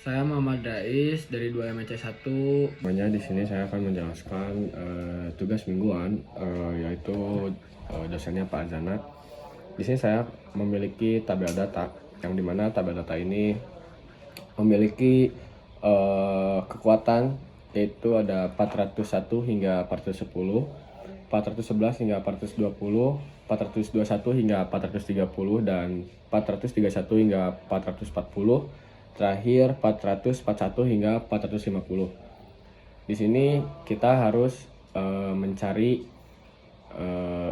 Saya Muhammad Rais dari 2MC1. Semuanya di sini saya akan menjelaskan tugas mingguan, yaitu dosennya Pak Zanat. Di sini saya memiliki tabel data, yang dimana tabel data ini memiliki kekuatan, yaitu ada 401 hingga 410, 411 hingga 420, 421 hingga 430, dan 431 hingga 440, terakhir 441 hingga 450. Di sini kita harus mencari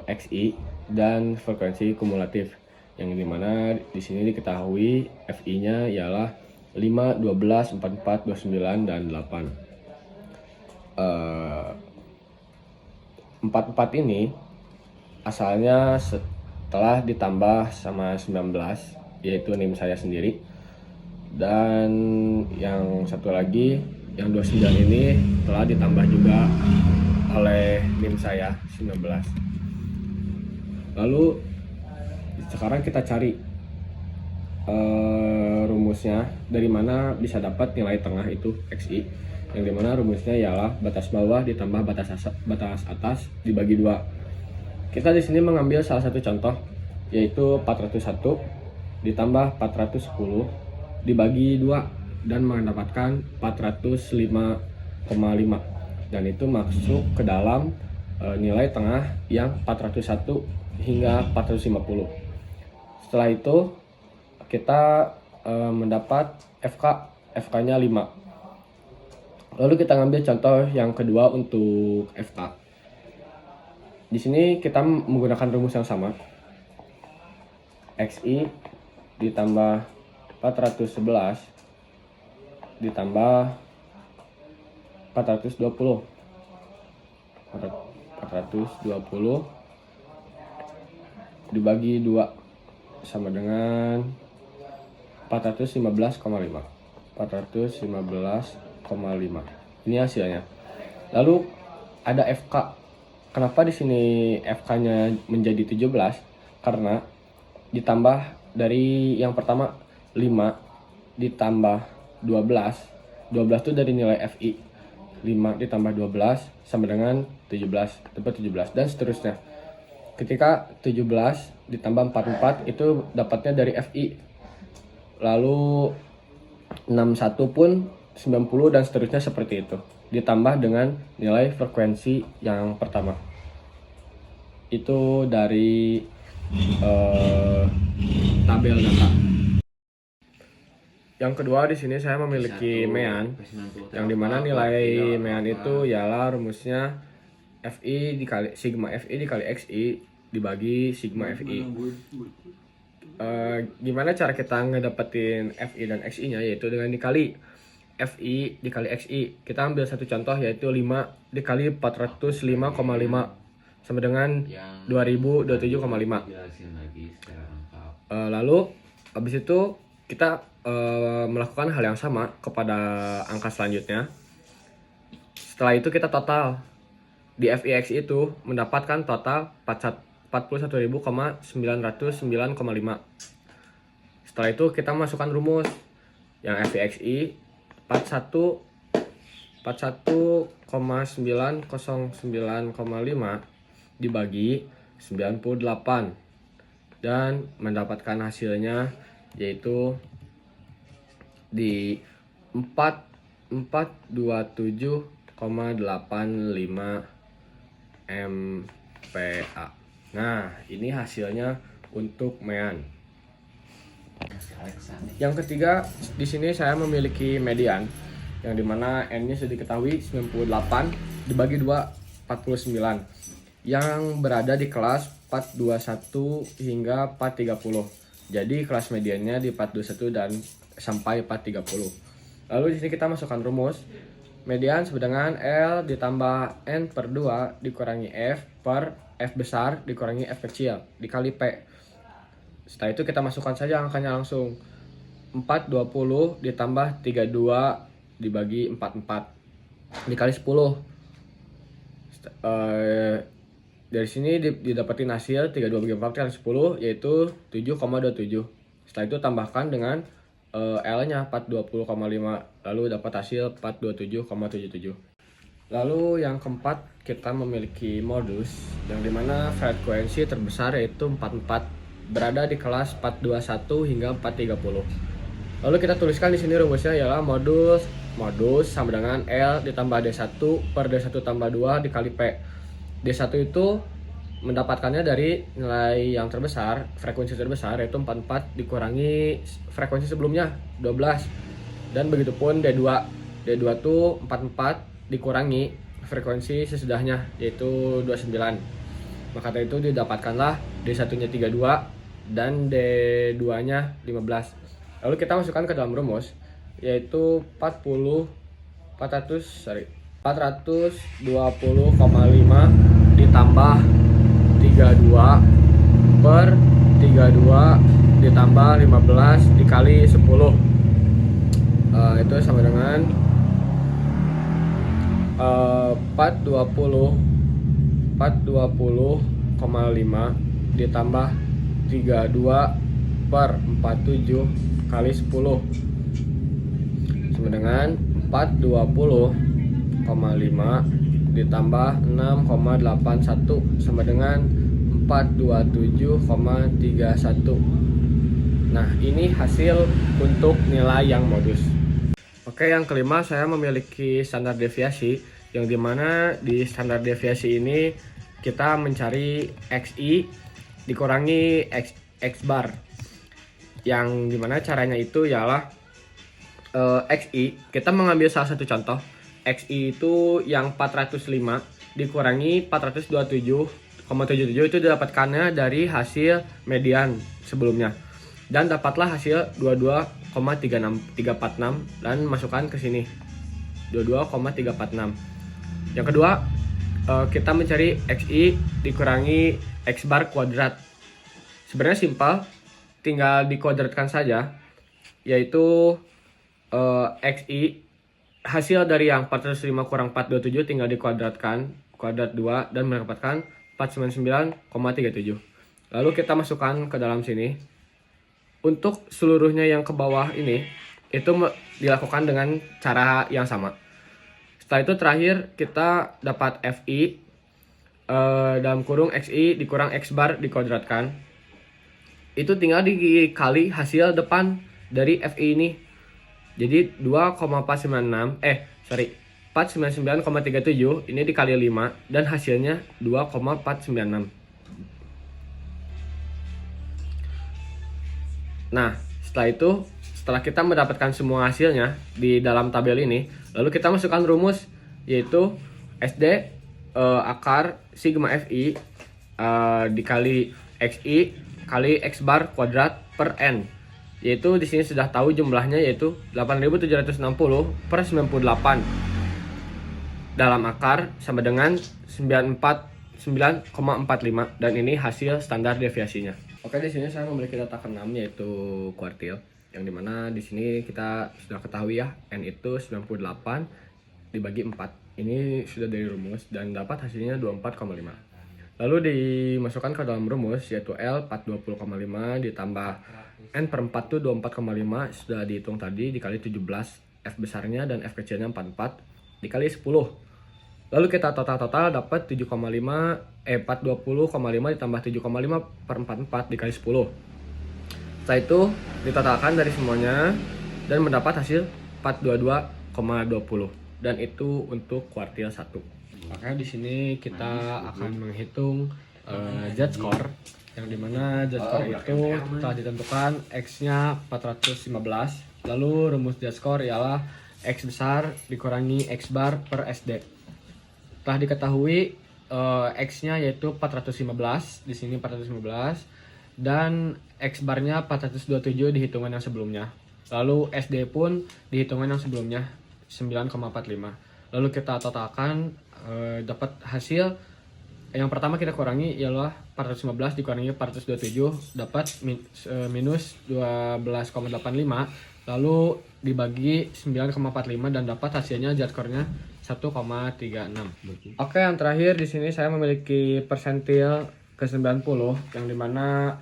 XI dan frekuensi kumulatif, yang dimana di sini diketahui FI-nya ialah 5, 12, 44, 29, dan 8. 44 ini asalnya setelah ditambah sama 19, yaitu NIM saya sendiri. Dan yang satu lagi, yang 29 ini telah ditambah juga oleh NIM saya 19. Lalu sekarang kita cari rumusnya, dari mana bisa dapat nilai tengah itu XI, yang dimana rumusnya ialah batas bawah ditambah batas atas dibagi 2. Kita di sini mengambil salah satu contoh, yaitu 401 ditambah 410 dibagi 2 dan mendapatkan 405,5, dan itu masuk ke dalam nilai tengah yang 401 hingga 450. Setelah itu kita mendapat FK-nya 5. Lalu kita ngambil contoh yang kedua untuk FK. Di sini kita menggunakan rumus yang sama. XI ditambah 411 ditambah 420 dibagi 2 sama dengan 415,5. Ini hasilnya. Lalu ada FK. Kenapa di sini FK-nya menjadi 17? Karena ditambah dari yang pertama 5 ditambah 12. 12 itu dari nilai FI. 5 ditambah 12 sama dengan 17, dapat 17, dan seterusnya. Ketika 17 ditambah 44 itu dapatnya dari FI. Lalu 61 pun 90, dan seterusnya seperti itu. Ditambah dengan nilai frekuensi yang pertama. Itu dari tabel data. Yang kedua, di sini saya memiliki MEAN, yang dimana nilai MEAN itu ialah rumusnya FI dikali sigma FI dikali XI dibagi sigma FI. Gimana cara kita ngedapetin FI dan XI-nya, yaitu dengan dikali FI dikali XI. Kita ambil satu contoh, yaitu 5 dikali 405,5 sama dengan 2027,5. Lalu habis itu kita melakukan hal yang sama kepada angka selanjutnya. Setelah itu kita total di FIX itu mendapatkan total 41.909,5. Setelah itu kita masukkan rumus yang FIXI 41,909,5 dibagi 98, dan mendapatkan hasilnya yaitu di 4427,85 MPa. Nah, ini hasilnya untuk MEAN. Yang ketiga, di sini saya memiliki median, yang dimana N-nya sudah diketahui 98 dibagi 2, 49, yang berada di kelas 421 hingga 430. Jadi kelas mediannya di 421 dan sampai 430. Lalu di sini kita masukkan rumus. Median sama dengan L ditambah N per 2 dikurangi F per F besar dikurangi F kecil dikali P. Setelah itu kita masukkan saja angkanya langsung. 420 ditambah 32 dibagi 44 dikali 10. Dari sini didapatin hasil 32 bagi 4 kali 10, yaitu 7,27. Setelah itu tambahkan dengan L-nya 420,5, lalu dapat hasil 427,77. Lalu yang keempat, kita memiliki modus yang dimana frekuensi terbesar yaitu 44 berada di kelas 421 hingga 430. Lalu kita tuliskan di sini rumusnya ialah modus sama dengan L ditambah D1 per D1 tambah 2 dikali P. D1 itu mendapatkannya dari nilai yang terbesar, frekuensi terbesar yaitu 44 dikurangi frekuensi sebelumnya 12. Dan begitupun D2. D2 itu 44 dikurangi frekuensi sesudahnya yaitu 29. Maka dari itu didapatkanlah D1-nya 32 dan D2-nya 15. Lalu kita masukkan ke dalam rumus yaitu 420,5 ditambah 32 per 32 ditambah 15 dikali 10. Itu sama dengan 420,5 ditambah 32 per 47 kali 10 sama dengan 420,5 ditambah 6,81 sama dengan 427,31. Nah, ini hasil untuk nilai yang modus. Oke, yang kelima saya memiliki standar deviasi yang dimana di standar deviasi ini kita mencari XI dikurangi X bar, yang dimana caranya itu ialah XI, kita mengambil salah satu contoh. XI itu yang 405 dikurangi 427,77 itu didapatkannya dari hasil median sebelumnya, dan dapatlah hasil 22,346 dan masukkan ke sini 22,346. Yang kedua, kita mencari XI dikurangi X bar kuadrat. Sebenarnya simpel, tinggal dikuadratkan saja, yaitu XI hasil dari yang 405 kurang 427 tinggal dikuadratkan kuadrat 2 dan mendapatkan 499,37. Lalu kita masukkan ke dalam sini. Untuk seluruhnya yang ke bawah ini itu dilakukan dengan cara yang sama. Setelah itu terakhir kita dapat FI dalam kurung XI dikurang X bar dikuadratkan. Itu tinggal dikali hasil depan dari FI ini. Jadi 499,37 ini dikali 5 dan hasilnya 2,496. Nah, setelah kita mendapatkan semua hasilnya di dalam tabel ini, lalu kita masukkan rumus yaitu SD akar sigma FI dikali XI kali X bar kuadrat per N. Yaitu di sini sudah tahu jumlahnya yaitu 8760 per 98 dalam akar sama dengan 949,45, dan ini hasil standar deviasinya. Oke, di sini saya memiliki data ke-6 yaitu kuartil, yang dimana di sini kita sudah ketahui ya, N itu 98 dibagi 4. Ini sudah dari rumus dan dapat hasilnya 24,5. Lalu dimasukkan ke dalam rumus yaitu L 420,5 ditambah N per 4 itu 24,5 sudah dihitung tadi dikali 17, F besarnya dan F kecilnya 44 dikali 10. Lalu kita total dapat 420,5 ditambah 7,5 per 44 dikali 10. Setelah itu ditotalkan dari semuanya dan mendapat hasil 422,20, dan itu untuk kuartil 1. Makanya di sini kita akan menghitung Z-score, yang dimana Z-score itu telah ditentukan X-nya 415. Lalu rumus Z-score ialah X besar dikurangi X bar per SD. Telah diketahui X-nya yaitu 415, di sini 415, dan X barnya 427 di hitungan yang sebelumnya. Lalu SD pun di hitungan yang sebelumnya 9,45. Lalu kita totalkan dapat hasil yang pertama kita kurangi ialah 415 dikurangi 427 dapat minus 12,85, lalu dibagi 9,45 dan dapat hasilnya Z-score-nya 1,36. Oke, yang terakhir di sini saya memiliki persentil ke 90, yang dimana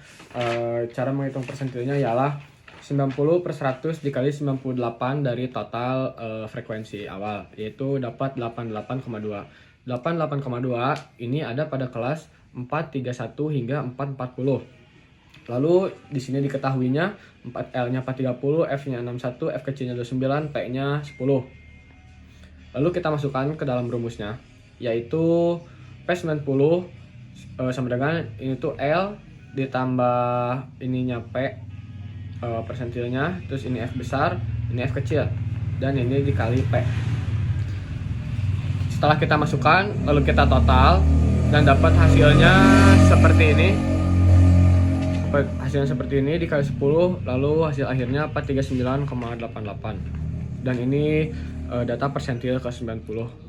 cara menghitung persentilnya ialah 90 per 100 dikali 98 dari total frekuensi awal, yaitu dapat 88,2. 88,2 ini ada pada kelas 431 hingga 440. Lalu di sini diketahuinya 4L-nya 430, F-nya 61, F kecilnya 29, P-nya 10. Lalu kita masukkan ke dalam rumusnya, yaitu P90 sama dengan ini tuh L ditambah ininya P persentilnya, terus ini F besar, ini F kecil, dan ini dikali P. Setelah kita masukkan, lalu kita total dan dapat hasilnya seperti ini. Hasilnya seperti ini dikali 10, lalu hasil akhirnya 439,88. Dan ini data persentil ke 90.